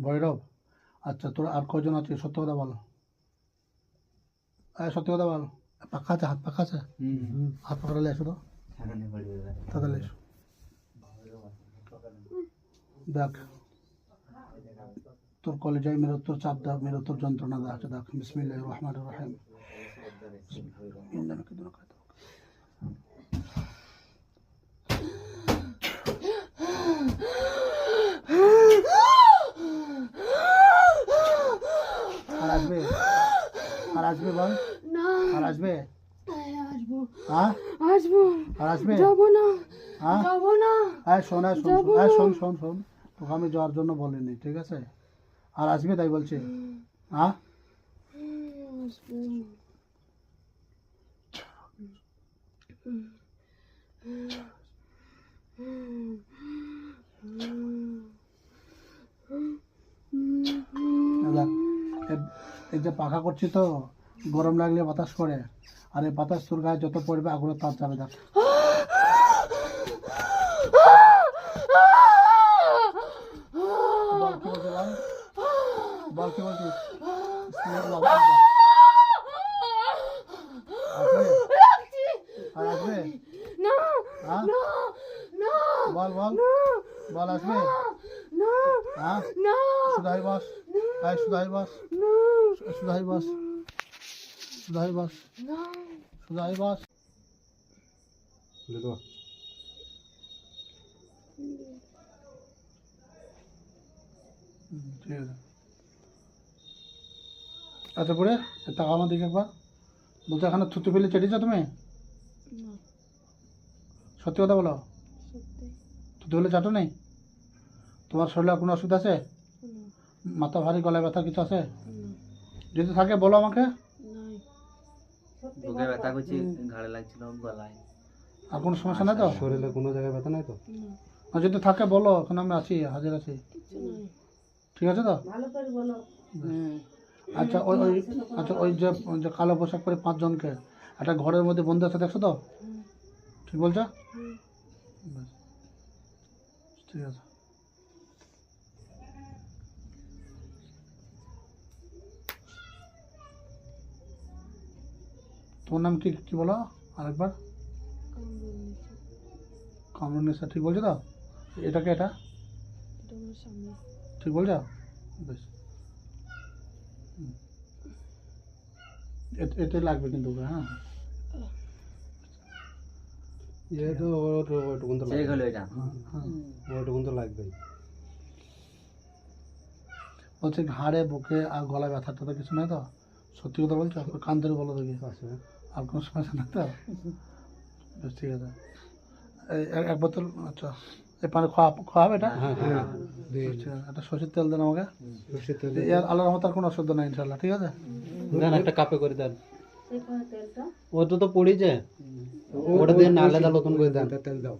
ভৈরব। আচ্ছা, তোর আর কজন আছে? সত্য কথা বল, সত্যি কথা বল। পাখা আছে? হাত পাখা আছে? হাত পাখালে এসো তো, তাহলে এসো। দেখ, তোর কলেজায় মেরে তোর চাপ দাও, মেরে তোর যন্ত্রণা দেওয়া আছে। দেখ, বিসমিল্লাহির রহমানির রহিম। আর আসবে? আর আসবে বল? না, আর আসবে? আসবো, হ্যাঁ, আসবো, আর আসবে? যাবো না, হ্যাঁ, যাবো না, শোন, শোন, তোকে আমি যাওয়ার জন্য বলিনি, ঠিক আছে? আর আসবে তাই বলছি। হ্যাঁ, আসবো। দেখ, এই যে পাখা করছি তো, গরম লাগলে বাতাস করে, আর এই বাতাস তোর গায়ে যত পড়বে আগুনের তাপ যাবে। দেখ, বল কি বলছিস? বল কি বলছিস? আসবে? আর আসবে? না, হ্যাঁ, না, না, বল বল বল, আসবে? না, হ্যাঁ, না, সুধাই বস, সুধাই বস, সুধাই বস, সুধাই বস, না, সুধাই বস। ঠিক আছে। আচ্ছা, পরে টাকা আমার দিকে একবার বলতে, এখানে থুতু ফেলে চেটেছো তুমি? সত্যি কথা বলো, থুতু ফেলে চাটো নেই? তোমার শরীরে কোনো ওষুধ আছে? মাথা ভারী, গলায় ব্যথা কিছু আছে? যদি থাকে বলো আমাকে। বুকে ব্যথা করছে, ঘাড়ে লাগছিল, গলায়। আর কোনো সমস্যা নাই তো? শরীরে কোনো জায়গায় ব্যথা নাই তো? আর যদি থাকে বলো, এখন আমি আছি, হাজির আছি। ঠিক আছে তো? আচ্ছা, ওই যে কালো পোশাক পরে 5 জনকে একটা ঘরের মধ্যে বন্ধু আছে, দেখছো তো? ঠিক বলছো? ব্যাস, ঠিক আছে। তোমার নাম কি কি বলো আরেকবার? কামরুন্নেসা, ঠিক বলছো তো? এটাকে এটা ঠিক বলছো? বেশ, এটাই লাগবে কিন্তু, হ্যাঁ। তো ওইটুকুন তো চেক হলো এটা। ওইটুকুন তো লাগবেই। বলছে ঘাড়ে, বুকে আর গলায় ব্যথা ট্যাথা কিছু নেই তো? সত্যি কথা বলছো? কান ধরে বলো দেখি, আর কোনো সমস্যা নেই তো? বেশ, ঠিক আছে। এক বোতল, আচ্ছা, এই পানি খাওয়াবে এটা? বেশ, ঠিক আছে। একটা সরষের তেল দেন আমাকে। আল্লাহর রহমতে আর কোনো অসুবিধা নাই ইনশাল্লাহ, ঠিক আছে? দেন একটা কাপে করে দেন। ওটা তো পড়েছে, ওটা দিয়ে নালে নতুন করে দেন। তেল দাও।